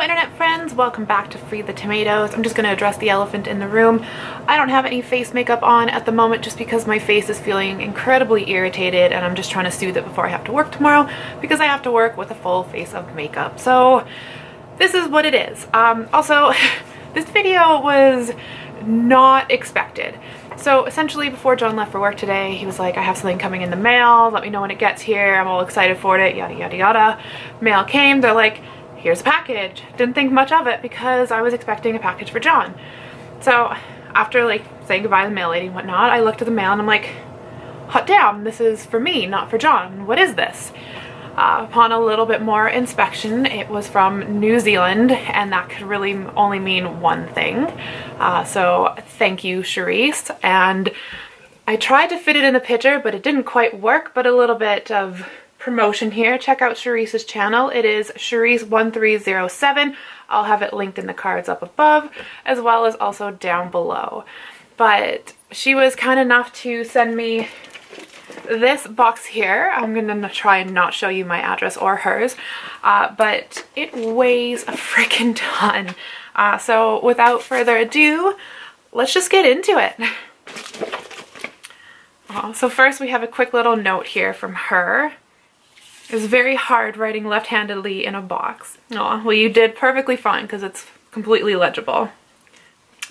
internet friends, welcome back to Free the Tomatoes. I'm just going to address the elephant in the room. I don't have any face makeup on at the moment just because my face is feeling incredibly irritated and I'm just trying to soothe it before I have to work tomorrow because I have to work with a full face of makeup. So this is what it is. Also, this video was not expected. So essentially before John left for work today, he was like, I have something coming in the mail, let me know when it gets here, I'm all excited for it, yada yada yada. Mail came, they're like, here's a package. Didn't think much of it because I was expecting a package for John. So after like saying goodbye to the mail lady and whatnot, I looked at the mail and I'm like, hot damn, this is for me, not for John. What is this? Upon a little bit more inspection, it was from New Zealand, and that could really only mean one thing. So thank you, Cerise. And I tried to fit it in the picture, but it didn't quite work, but a little bit of promotion here. Check out Cerise's channel. It is Cerise1307. I'll have it linked in the cards up above, as well as also down below. But she was kind enough to send me this box here. I'm gonna try and not show you my address or hers, but it weighs a freaking ton. So without further ado, let's just get into it. So first we have a quick little note here from her. It's very hard writing left-handedly in a box. Aw, well you did perfectly fine because it's completely legible.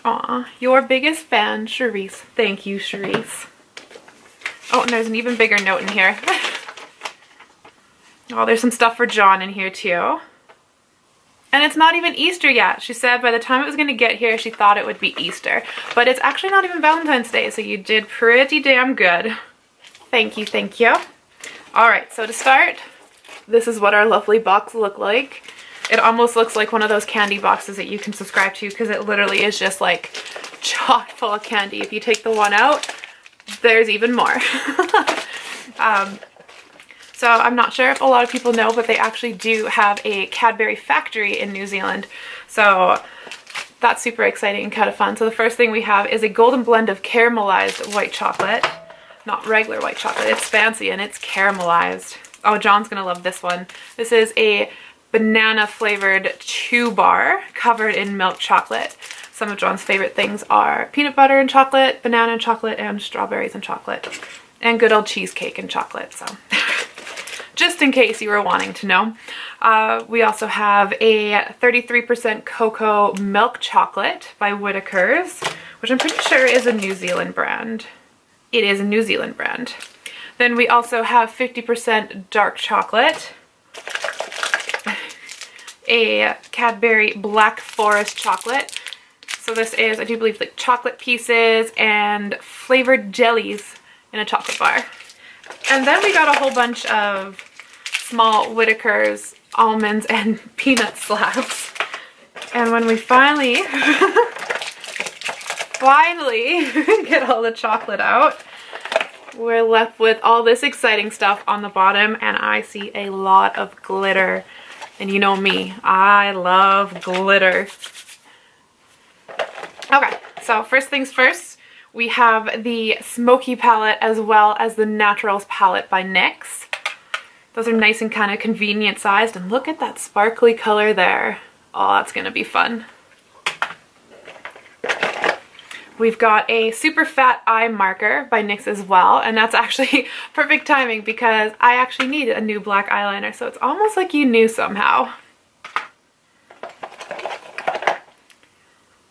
Aw, your biggest fan, Cerise. Thank you, Cerise. Oh, and there's an even bigger note in here. Oh, there's some stuff for John in here too. And it's not even Easter yet. She said by the time it was going to get here, she thought it would be Easter. But it's actually not even Valentine's Day, so you did pretty damn good. Thank you, thank you. Alright, so to start, this is what our lovely box looked like. It almost looks like one of those candy boxes that you can subscribe to because it literally is just like chock full of candy. If you take the one out, there's even more. So I'm not sure if a lot of people know, but they actually do have a Cadbury factory in New Zealand. So that's super exciting and kind of fun. So the first thing we have is a golden blend of caramelized white chocolate. Not regular white chocolate, it's fancy and it's caramelized. Oh, John's gonna love this one. This is a banana flavored chew bar covered in milk chocolate. Some of John's favorite things are peanut butter and chocolate, banana and chocolate, and strawberries and chocolate. And good old cheesecake and chocolate, so just in case you were wanting to know. We also have a 33% cocoa milk chocolate by Whittaker's, which I'm pretty sure is a New Zealand brand. It is a New Zealand brand. Then we also have 50% dark chocolate, a Cadbury Black Forest chocolate. So this is, I do believe, like chocolate pieces and flavored jellies in a chocolate bar. And then we got a whole bunch of small Whittaker's almonds and peanut slabs. And when we finally get all the chocolate out, we're left with all this exciting stuff on the bottom, and I see a lot of glitter. And you know me, I love glitter. Okay, so first things first, we have the Smoky palette as well as the Naturals palette by NYX. Those are nice and kind of convenient sized, and look at that sparkly color there. Oh, that's gonna be fun. We've got a super fat eye marker by NYX as well, and that's actually perfect timing because I actually need a new black eyeliner, so it's almost like you knew somehow.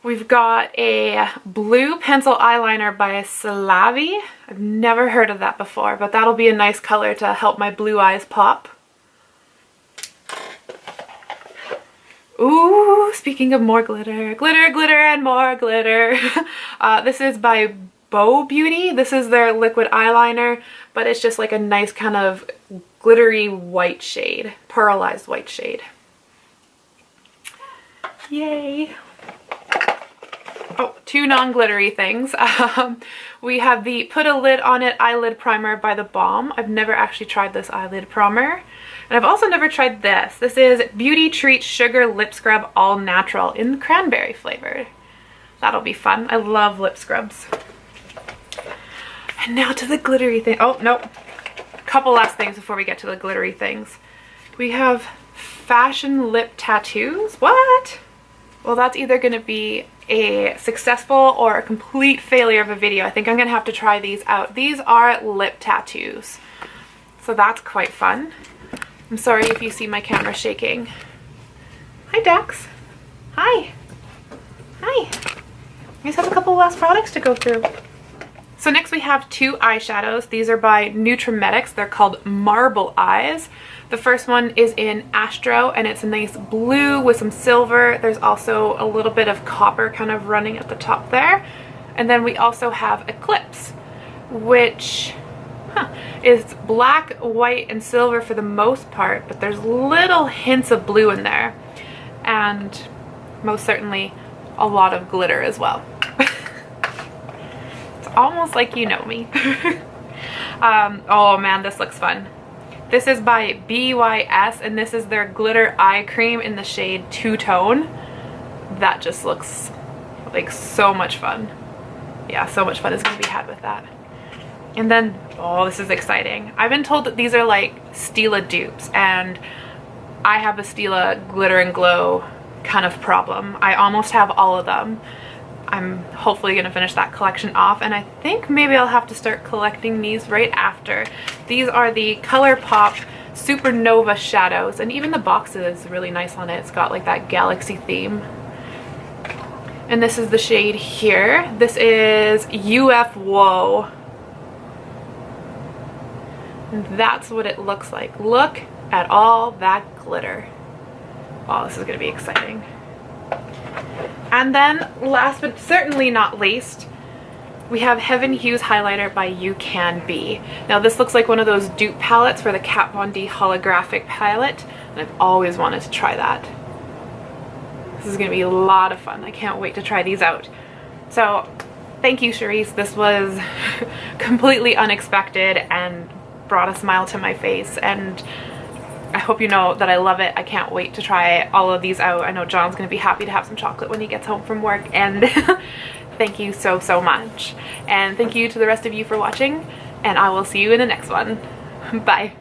We've got a blue pencil eyeliner by Slavi. I've never heard of that before, but that'll be a nice color to help my blue eyes pop. Ooh, speaking of more glitter, glitter, glitter, and more glitter. This is by Bow Beauty. This is their liquid eyeliner, but it's just like a nice kind of glittery white shade, pearlized white shade. Yay. Oh, two non-glittery things. We have the Put a Lid on It eyelid primer by The Balm. I've never actually tried this eyelid primer. And I've also never tried this. This is Beauty Treat Sugar Lip Scrub All Natural in cranberry flavored. That'll be fun. I love lip scrubs. And now to the glittery thing. Oh, nope. Couple last things before we get to the glittery things. We have fashion lip tattoos. What? Well, that's either going to be a successful or a complete failure of a video. I think I'm going to have to try these out. These are lip tattoos. So that's quite fun. I'm sorry if you see my camera shaking. Hi, Dax. Hi. Hi. I just have a couple last products to go through. So next we have two eyeshadows. These are by Nutrimetics. They're called Marble Eyes. The first one is in Astro, and it's a nice blue with some silver. There's also a little bit of copper kind of running at the top there. And then we also have Eclipse, which is black, white, and silver for the most part, but there's little hints of blue in there. And most certainly a lot of glitter as well. It's almost like you know me. Oh man, this looks fun. This is by BYS, and this is their glitter eye cream in the shade Two Tone. That just looks like so much fun. Yeah, so much fun is going to be had with that. And then, oh, this is exciting. I've been told that these are like Stila dupes, and I have a Stila glitter and glow kind of problem. I almost have all of them. I'm hopefully going to finish that collection off, and I think maybe I'll have to start collecting these right after. These are the ColourPop Supernova shadows, and even the box is really nice on it. It's got like that galaxy theme. And this is the shade here. This is UF Whoa. And that's what it looks like. Look at all that glitter. Oh, this is going to be exciting. And then last but certainly not least, we have Heaven Hues Highlighter by You Can Be. Now this looks like one of those dupe palettes for the Kat Von D holographic palette, and I've always wanted to try that. This is going to be a lot of fun. I can't wait to try these out. So thank you, Cerise. This was completely unexpected and brought a smile to my face, and I hope you know that I love it. I can't wait to try all of these out. I know John's going to be happy to have some chocolate when he gets home from work, and thank you so, so much. And thank you to the rest of you for watching, and I will see you in the next one. Bye.